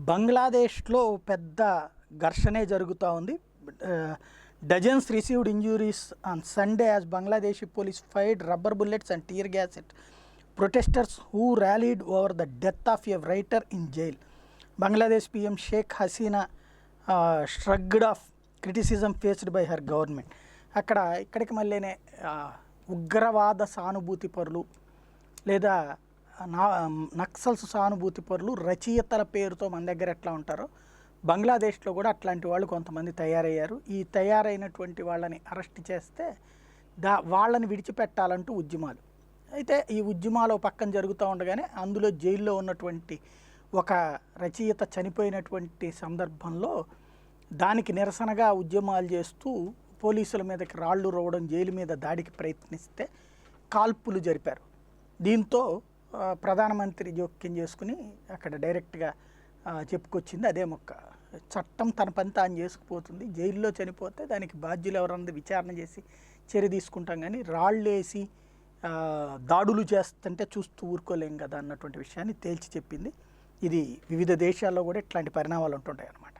బంగ్లాదేశ్లో పెద్ద ఘర్షణే జరుగుతూ ఉంది. Dozens received injuries on Sunday as Bangladeshi police fired rubber bullets and tear gas at protesters who rallied over the death of a writer in jail. Bangladesh PM Sheikh Hasina shrugged off criticism faced by her government. ఇక్కడికి మళ్ళీనే ఉగ్రవాద సానుభూతి పరులు లేదా నక్సల్స్ సానుభూతి పరులు రచయితల పేరుతో మన దగ్గర ఎట్లా ఉంటారో బంగ్లాదేశ్లో కూడా అట్లాంటి వాళ్ళు కొంతమంది తయారయ్యారు. ఈ తయారైనటువంటి వాళ్ళని అరెస్ట్ చేస్తే వాళ్ళని విడిచిపెట్టాలంటూ ఉద్యమాలు. అయితే ఈ ఉద్యమాలు పక్కన జరుగుతూ ఉండగానే అందులో జైల్లో ఉన్నటువంటి ఒక రచయిత చనిపోయినటువంటి సందర్భంలో దానికి నిరసనగా ఉద్యమాలు చేస్తూ పోలీసుల మీదకి రాళ్ళు రోవడం, జైలు మీద దాడికి ప్రయత్నిస్తే కాల్పులు జరిపారు. దీంతో ప్రధానమంత్రి జోక్యం చేసుకుని అక్కడ డైరెక్ట్గా చెప్పుకొచ్చింది అదే మొక్క. చట్టం తన పని తాను చేసుకుపోతుంది. జైల్లో చనిపోతే దానికి బాధ్యులు ఎవరన్నది విచారణ చేసి చర్య తీసుకుంటాం, కానీ రాళ్ళు వేసి దాడులు చేస్తుంటే చూస్తూ ఊరుకోలేం కదా అన్నటువంటి విషయాన్ని తేల్చి చెప్పింది. ఇది వివిధ దేశాల్లో కూడా ఇట్లాంటి పరిణామాలు ఉంటుంటాయి అన్నమాట.